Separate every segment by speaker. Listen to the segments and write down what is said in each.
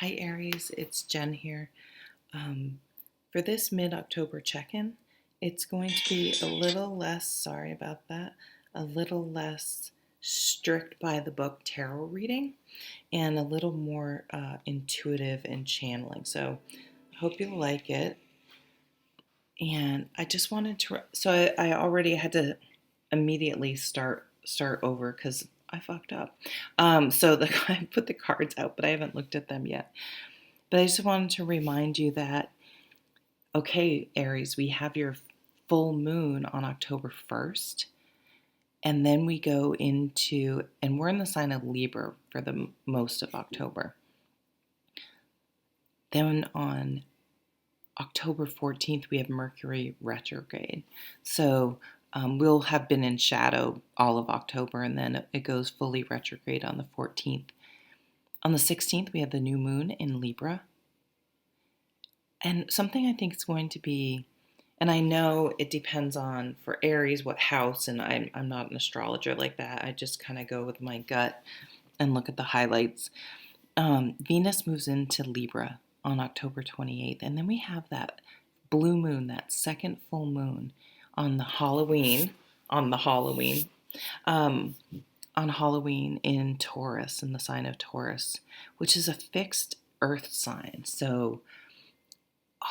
Speaker 1: Hi Aries, it's Jen here. For this mid-October check-in, it's going to be a little less, sorry about that, a little less strict by the book tarot reading and a little more intuitive and channeling. So I hope you like it. And I just wanted to, I already had to immediately start over because I fucked up. I put the cards out, but I haven't looked at them yet. But I just wanted to remind you that, okay, Aries, we have your full moon on October 1st. And then we go into, and we're in the sign of Libra for the most of October. Then on October 14th, we have Mercury retrograde. So we'll have been in shadow all of October, and then it goes fully retrograde on the 14th. On the 16th, we have the new moon in Libra. And something I think is going to be, and I know it depends on, for Aries, what house, and I'm not an astrologer like that. I just kind of go with my gut and look at the highlights. Venus moves into Libra on October 28th, and then we have that blue moon, that second full moon on Halloween in Taurus, in the sign of Taurus, which is a fixed earth sign. So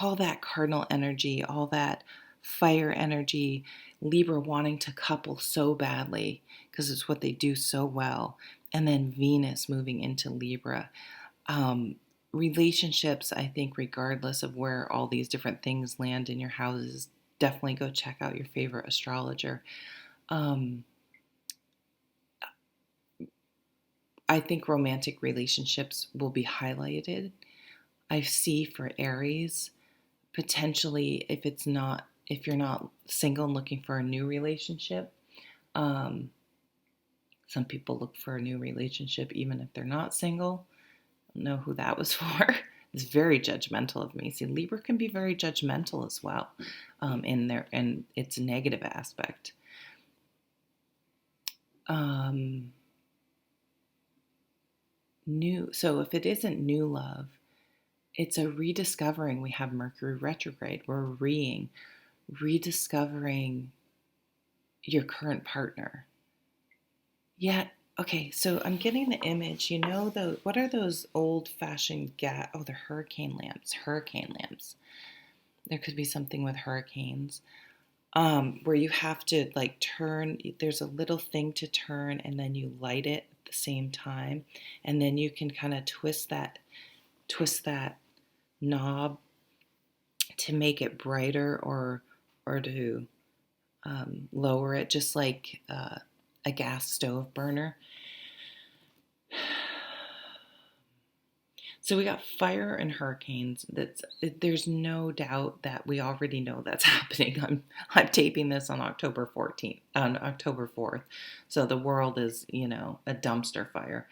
Speaker 1: all that cardinal energy, all that fire energy, Libra wanting to couple so badly because it's what they do so well, and then Venus moving into Libra. Relationships, I think, regardless of where all these different things land in your houses, definitely go check out your favorite astrologer. I think romantic relationships will be highlighted. I see for Aries, potentially, if you're not single and looking for a new relationship, some people look for a new relationship even if they're not single. I don't know who that was for. It's very judgmental of me. See, Libra can be very judgmental as well, in its negative aspect. So if it isn't new love, it's a rediscovering. We have Mercury retrograde. We're rediscovering your current partner. Yeah, okay, so I'm getting the image. What are those old-fashioned the hurricane lamps. There could be something with hurricanes. Where you have to like turn, there's a little thing to turn and then you light it at the same time. And then you can kind of twist that knob to make it brighter or to lower it, just like a gas stove burner. So we got fire and hurricanes. There's no doubt that we already know that's happening. I'm taping this on October 4th. So the world is, a dumpster fire.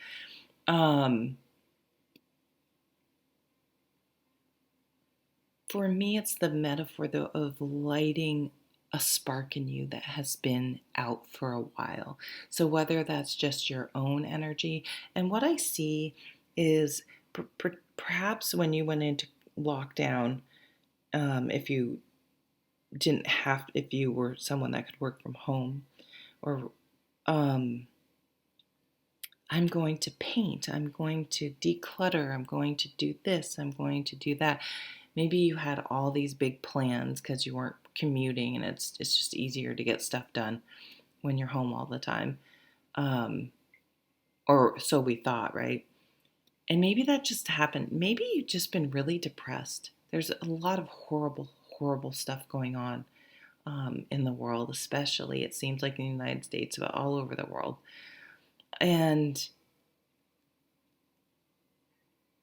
Speaker 1: For me, it's the metaphor of lighting a spark in you that has been out for a while. So whether that's just your own energy, and what I see is perhaps when you went into lockdown, if you if you were someone that could work from home, or I'm going to paint, I'm going to declutter, I'm going to do this, I'm going to do that. Maybe you had all these big plans because you weren't commuting, and it's just easier to get stuff done when you're home all the time. Or so we thought, right? And maybe that just happened. Maybe you've just been really depressed. There's a lot of horrible, horrible stuff going on in the world, especially it seems like in the United States, but all over the world. And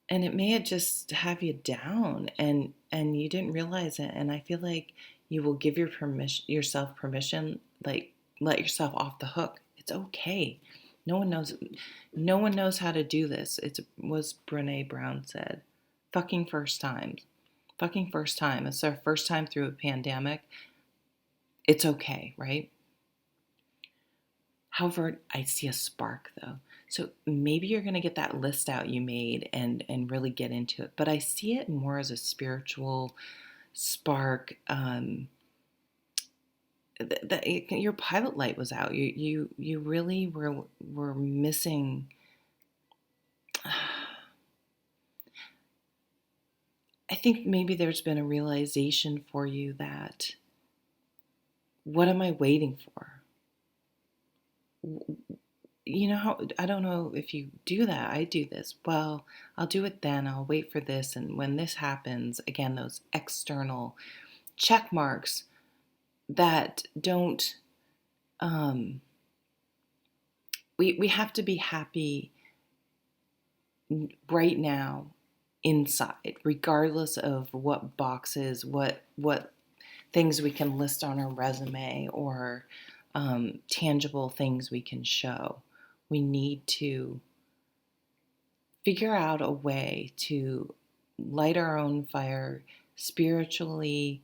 Speaker 1: it may just have you down, and you didn't realize it. And I feel like you will give yourself permission, like let yourself off the hook. It's okay. No one knows how to do this. It was Brene Brown said. Fucking first time. It's our first time through a pandemic. It's okay, right? However, I see a spark though. So maybe you're going to get that list out you made and really get into it. But I see it more as a spiritual spark. Your pilot light was out. You really were missing. I think maybe there's been a realization for you that, what am I waiting for? You know how, I don't know if you do that. I do this. Well, I'll do it then. I'll wait for this. And when this happens, again, those external check marks that don't, we have to be happy right now inside, regardless of what boxes, what things we can list on our resume, or tangible things we can show. We need to figure out a way to light our own fire spiritually,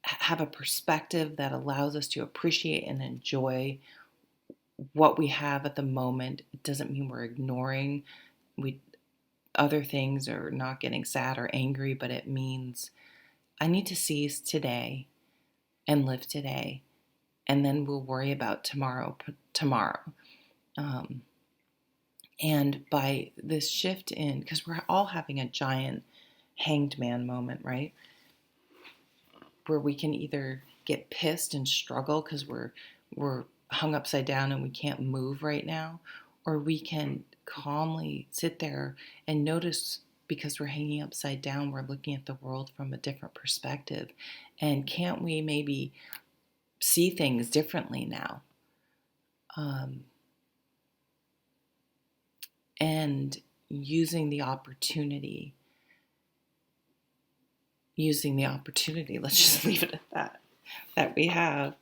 Speaker 1: have a perspective that allows us to appreciate and enjoy what we have at the moment. It doesn't mean we're ignoring other things or not getting sad or angry, but it means I need to seize today and live today, and then we'll worry about tomorrow. And by this shift in, because we're all having a giant hanged man moment, right? Where we can either get pissed and struggle because we're hung upside down and we can't move right now, or we can calmly sit there and notice, because we're hanging upside down, we're looking at the world from a different perspective. And can't we maybe see things differently now? And using the opportunity, let's just leave it at that we have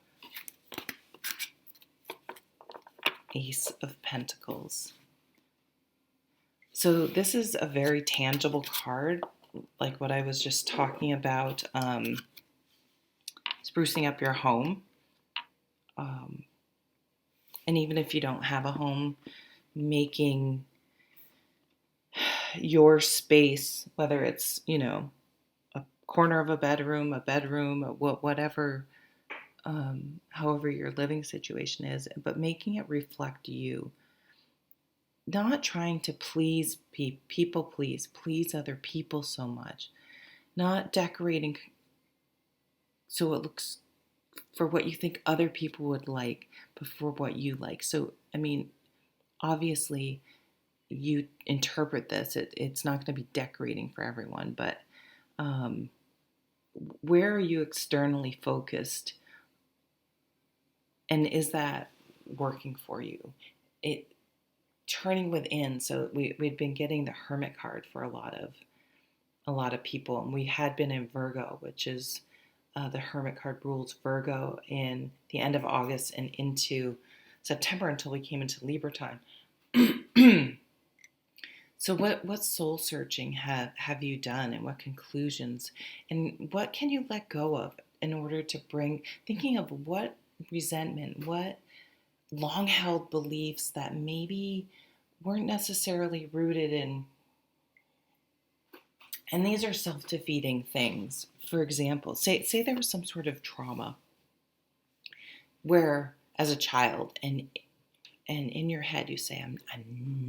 Speaker 1: Ace of Pentacles. So this is a very tangible card, like what I was just talking about, sprucing up your home. And even if you don't have a home, making your space, whether it's, a corner of a bedroom, whatever, however your living situation is, but making it reflect you. Not trying to please people, please other people so much. Not decorating so it looks for what you think other people would like, but for what you like. So, I mean, obviously, you interpret this. It's not going to be decorating for everyone, but where are you externally focused? And is that working for you? Turning within. So we'd been getting the Hermit card for a lot of people, and we had been in Virgo, which is the Hermit card rules Virgo in the end of August and into September until we came into Libra time. So what soul searching have you done, and what conclusions, and what can you let go of in order to bring, thinking of what resentment, what long held beliefs that maybe weren't necessarily rooted in, and these are self-defeating things. For example, say there was some sort of trauma where as a child, and in your head you say, I'm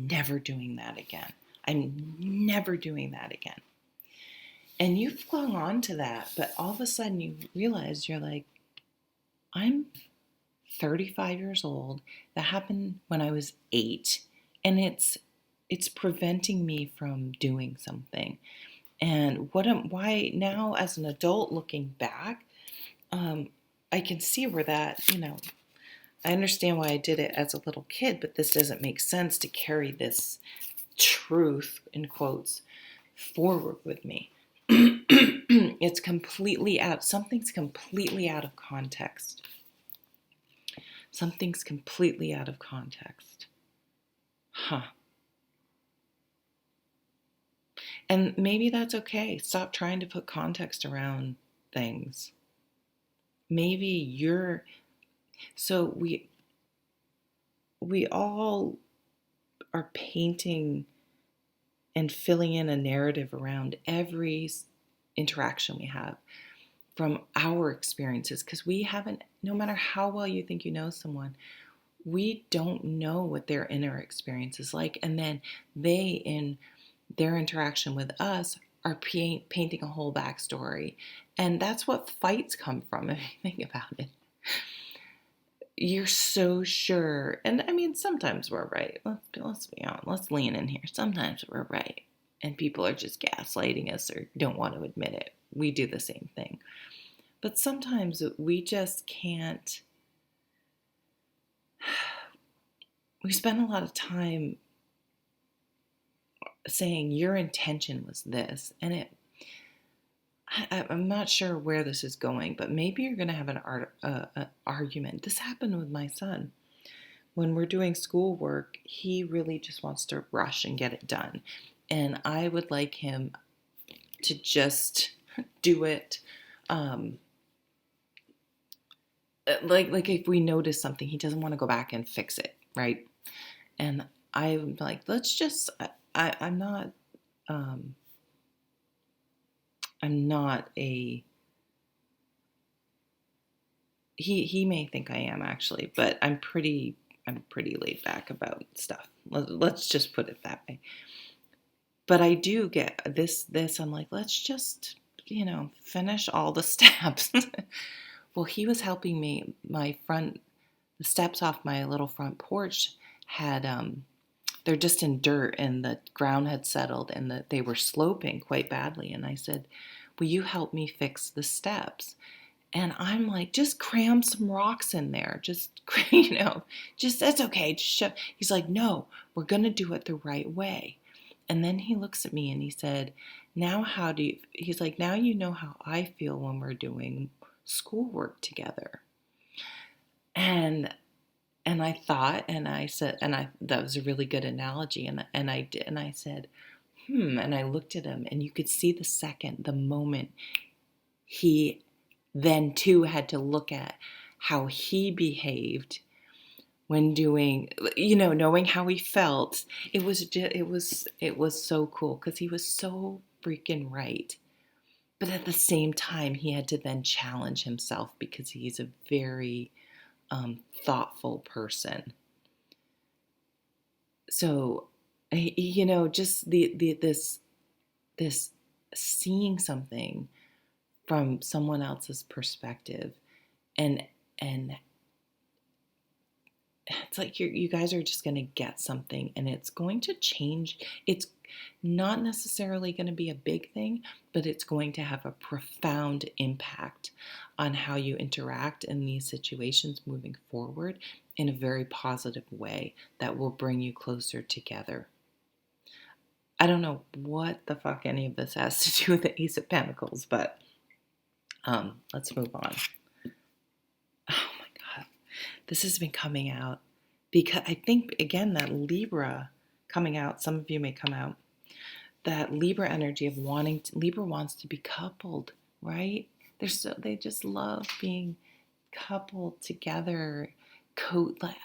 Speaker 1: never doing that again. I'm never doing that again. And you've clung on to that, but all of a sudden you realize, you're like, I'm 35 years old. That happened when I was 8, and it's preventing me from doing something. And why now, as an adult looking back, I can see where that, I understand why I did it as a little kid, but this doesn't make sense to carry this truth, in quotes, forward with me. It's completely out. Something's completely out of context. Something's completely out of context. And maybe that's okay. Stop trying to put context around things. Maybe so we all are painting and filling in a narrative around every interaction we have from our experiences, because we haven't, no matter how well you think you know someone, we don't know what their inner experience is like. And then they, in their interaction with us, are painting a whole backstory. And that's what fights come from, if you think about it. You're so sure. And I mean, sometimes we're right. Let's be honest. Let's lean in here. Sometimes we're right. And people are just gaslighting us or don't want to admit it. We do the same thing. But sometimes we just can't. We spend a lot of time saying your intention was this, and I'm not sure where this is going, but maybe you're going to have an argument. This happened with my son. When we're doing schoolwork, he really just wants to rush and get it done. And I would like him to just do it. Like if we notice something, he doesn't want to go back and fix it, right? And I'm like, let's just, I'm not a, he may think I am actually, but I'm pretty laid back about stuff. Let's just put it that way. But I do get this, I'm like, let's just, finish all the steps. Well, he was helping me, the steps off my little front porch had, they're just in dirt and the ground had settled and they were sloping quite badly. And I said, will you help me fix the steps? And I'm like, just cram some rocks in there. Just, that's okay. He's like, no, we're going to do it the right way. And then he looks at me and he said, he's like, now you know how I feel when we're doing schoolwork together. And I thought, and I said, that was a really good analogy. And I did, and I said, and I looked at him and you could see the moment he then too had to look at how he behaved when doing, knowing how he felt. It was so cool because he was so freaking right. But at the same time, he had to then challenge himself because he's a very thoughtful person. So, just this seeing something from someone else's perspective, and it's like you guys are just going to get something, and it's going to change. It's not necessarily going to be a big thing, but it's going to have a profound impact on how you interact in these situations moving forward in a very positive way that will bring you closer together. I don't know what the fuck any of this has to do with the Ace of Pentacles, but let's move on. Oh my God. This has been coming out because I think, again, that Libra coming out, some of you may come out, that Libra energy of Libra wants to be coupled, right? They just love being coupled together.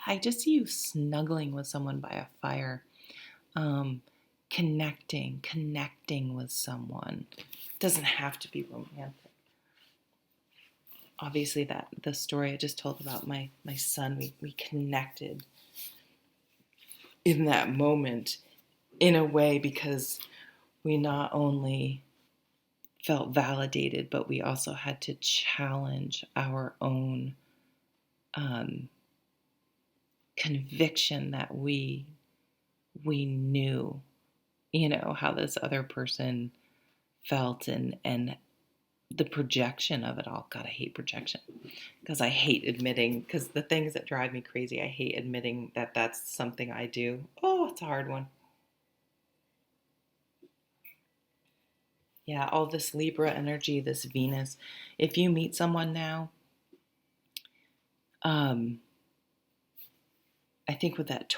Speaker 1: I just see you snuggling with someone by a fire, connecting with someone. It doesn't have to be romantic. Obviously, the story I just told about my son, we connected in that moment in a way because we not only felt validated, but we also had to challenge our own conviction that we knew, how this other person felt and the projection of it all. God, I hate projection because I hate admitting, because the things that drive me crazy, I hate admitting that that's something I do. Oh, it's a hard one. Yeah, all this Libra energy, this Venus. If you meet someone now, I think with that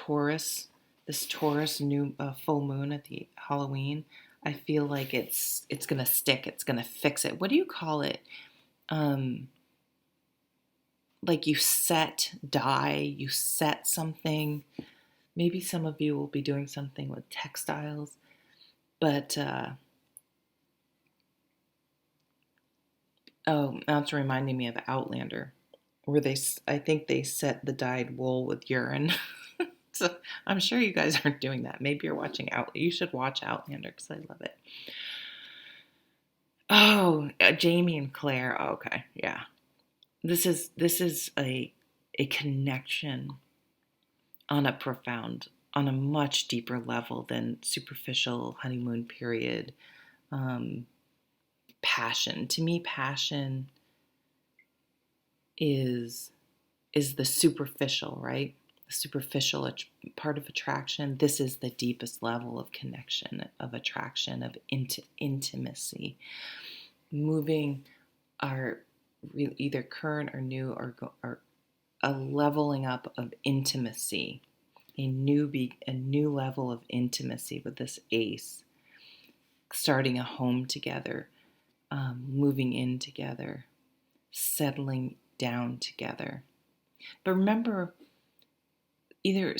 Speaker 1: this Taurus new full moon at the Halloween, I feel like it's gonna stick. It's gonna fix it. What do you call it? Like you set something. Maybe some of you will be doing something with textiles, but oh, now it's reminding me of Outlander, where I think they set the dyed wool with urine. So I'm sure you guys aren't doing that. Maybe you're watching You should watch Outlander because I love it. Oh, Jamie and Claire. Oh, okay, yeah. This is a connection on a much deeper level than superficial honeymoon period um, passion. To me, passion is the superficial, right? The superficial part of attraction. This is the deepest level of connection, of attraction, of intimacy. Moving our either current or new or a leveling up of intimacy, a new level of intimacy with this ace, starting a home together, moving in together, settling down together. But remember, I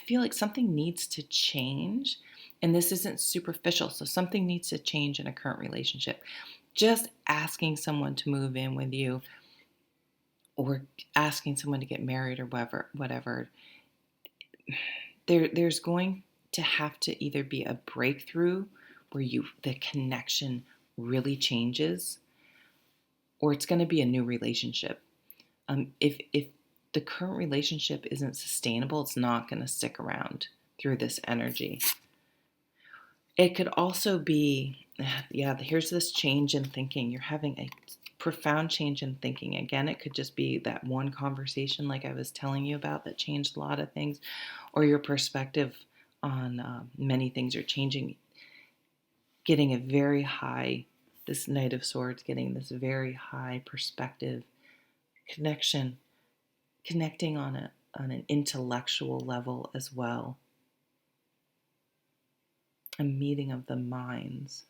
Speaker 1: feel like something needs to change, and this isn't superficial, so something needs to change in a current relationship. Just asking someone to move in with you or asking someone to get married or whatever, there's going to have to either be a breakthrough where the connection really changes, or it's going to be a new relationship. If the current relationship isn't sustainable, it's not going to stick around through this energy. It could also be, yeah, here's this change in thinking. You're having a profound change in thinking. Again, it could just be that one conversation, like I was telling you about, that changed a lot of things, or your perspective on many things are changing. Getting a very high, this Knight of Swords, getting this very high perspective connection, connecting on an intellectual level as well. A meeting of the minds.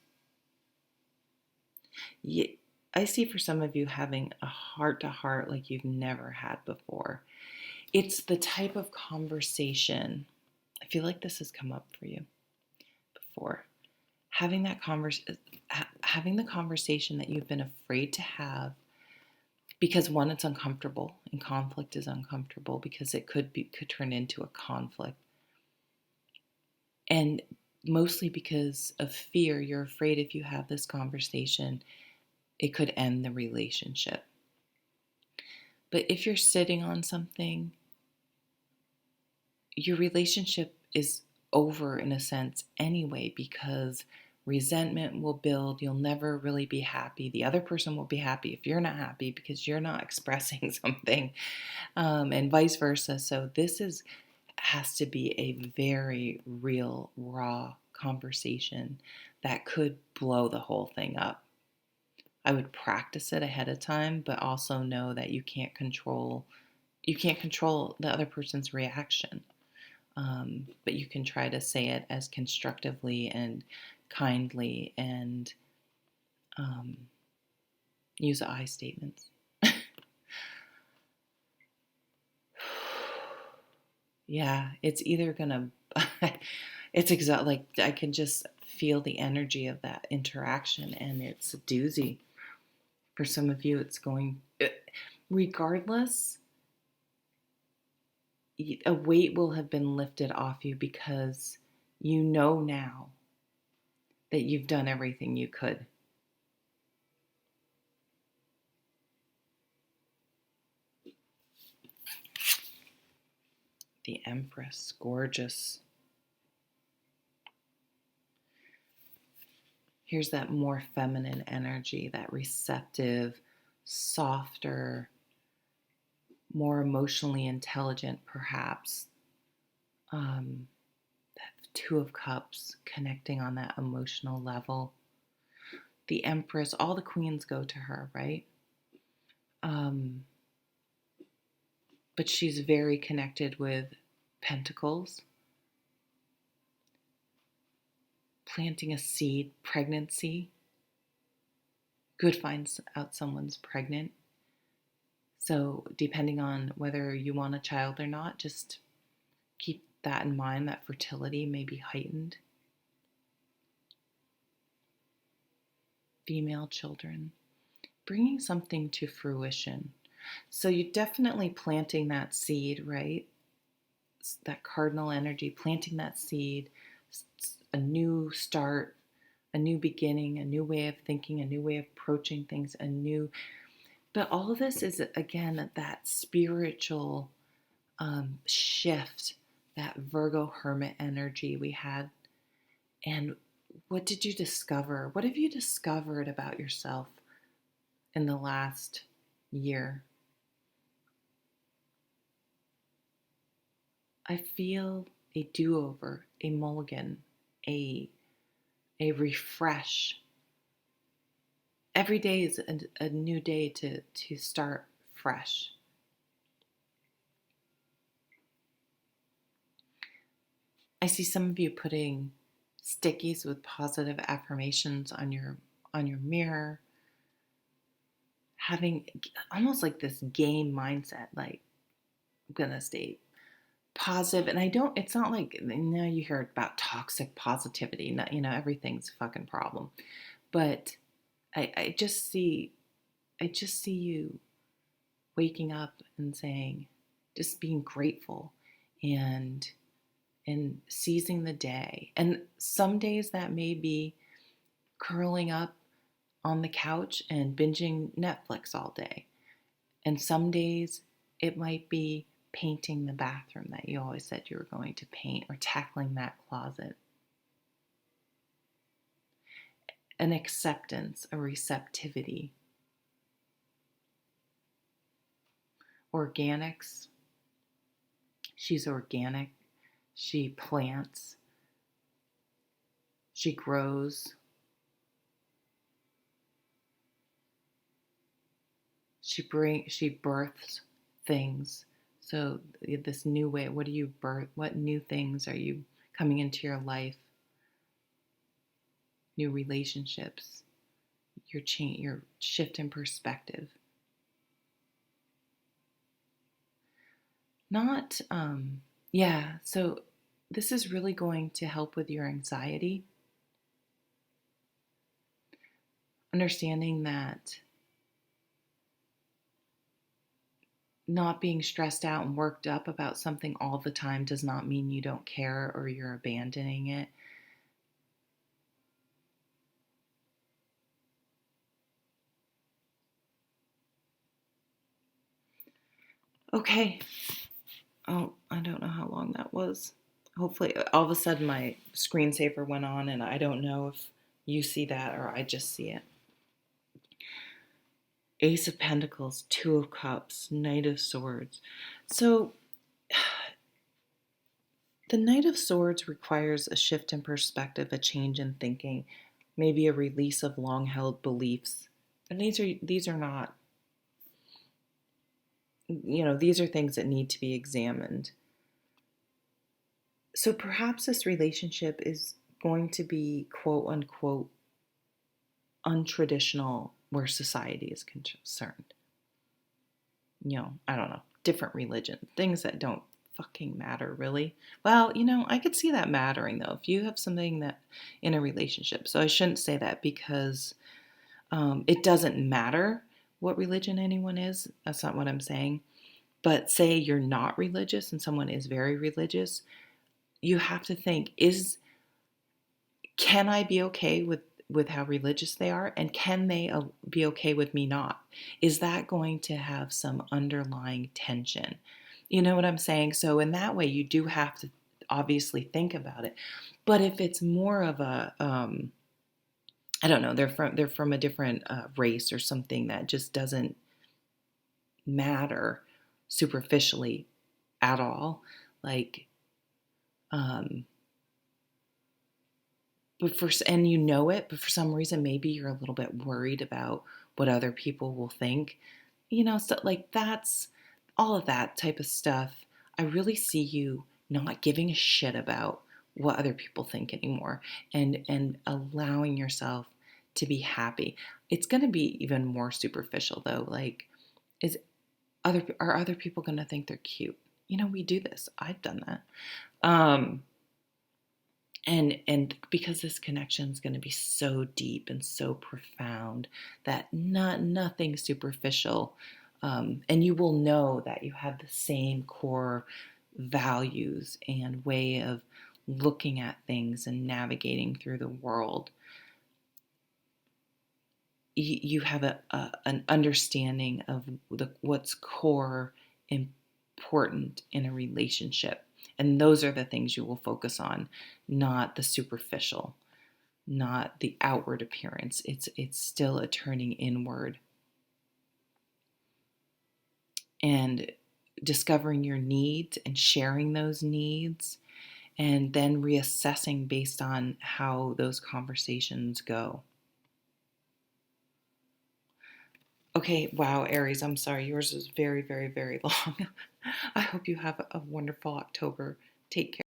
Speaker 1: I see for some of you having a heart to heart like you've never had before. It's the type of conversation, I feel like this has come up for you before. Having the conversation that you've been afraid to have because one, it's uncomfortable, and conflict is uncomfortable because it could turn into a conflict. And mostly because of fear, you're afraid if you have this conversation, it could end the relationship. But if you're sitting on something, your relationship is over in a sense anyway, because resentment will build. You'll never really be happy. The other person will be happy if you're not happy because you're not expressing something, and vice versa. So this has to be a very real, raw conversation that could blow the whole thing up. I would practice it ahead of time, but also know that you can't control the other person's reaction. But you can try to say it as constructively and kindly, and use I statements. Yeah, it's either gonna, it's like I can just feel the energy of that interaction, and it's a doozy. For some of you, it's going, regardless, a weight will have been lifted off you because you know now that you've done everything you could. The Empress, gorgeous. Here's that more feminine energy, that receptive, softer, more emotionally intelligent, perhaps. That Two of Cups, connecting on that emotional level. The Empress, all the queens go to her, right? But she's very connected with Pentacles. Planting a seed, pregnancy. Good finds out someone's pregnant. So depending on whether you want a child or not, just keep that in mind, that fertility may be heightened. Female children, bringing something to fruition. So you're definitely planting that seed, right? That cardinal energy, planting that seed, a new start, a new beginning, a new way of thinking, a new way of approaching things, but all of this is, again, that spiritual shift, that Virgo hermit energy we had. And what did you discover? What have you discovered about yourself in the last year? I feel a do-over, a mulligan, a refresh. Every day is a new day to start fresh. I see some of you putting stickies with positive affirmations on your mirror, having almost like this game mindset, like I'm gonna stay positive. And it's not like, you hear about toxic positivity, not, everything's a fucking problem. But I just see you waking up and saying, just being grateful and seizing the day. And some days that may be curling up on the couch and binging Netflix all day. And some days it might be painting the bathroom that you always said you were going to paint, or tackling that closet. An acceptance, a receptivity. Organics. She's organic. She plants. She grows. She births things. So this new way, what do you birth? What new things are you coming into your life? New relationships. Your shift in perspective. So this is really going to help with your anxiety. Understanding that not being stressed out and worked up about something all the time does not mean you don't care or you're abandoning it. Okay. Oh, I don't know how long that was. Hopefully, all of a sudden my screensaver went on, and I don't know if you see that or I just see it. Ace of Pentacles, Two of Cups, Knight of Swords. So the Knight of Swords requires a shift in perspective, a change in thinking, maybe a release of long-held beliefs. And these are not, these are things that need to be examined. So perhaps this relationship is going to be quote unquote untraditional where society is concerned. I don't know, different religion, things that don't fucking matter really. Well, I could see that mattering though, if you have something that in a relationship. So I shouldn't say that because it doesn't matter what religion anyone is. That's not what I'm saying. But say you're not religious and someone is very religious, you have to think, can I be okay with how religious they are? And can they be okay with me not? Is that going to have some underlying tension? You know what I'm saying? So in that way, you do have to obviously think about it. But if it's more of a, I don't know, they're from a different race or something that just doesn't matter superficially at all, like, and you know it, but for some reason, maybe you're a little bit worried about what other people will think, so like that's all of that type of stuff. I really see you not giving a shit about what other people think anymore, and allowing yourself to be happy. It's going to be even more superficial though. Like, are other people going to think they're cute? we do this. I've done that. Um, and because this connection is going to be so deep and so profound that nothing superficial, and you will know that you have the same core values and way of looking at things and navigating through the world. You have an understanding of what's core important in a relationship, and those are the things you will focus on, not the superficial, not the outward appearance. It's still a turning inward and discovering your needs and sharing those needs, and then reassessing based on how those conversations go. Okay, wow, Aries, I'm sorry. Yours is very, very, very long. I hope you have a wonderful October. Take care.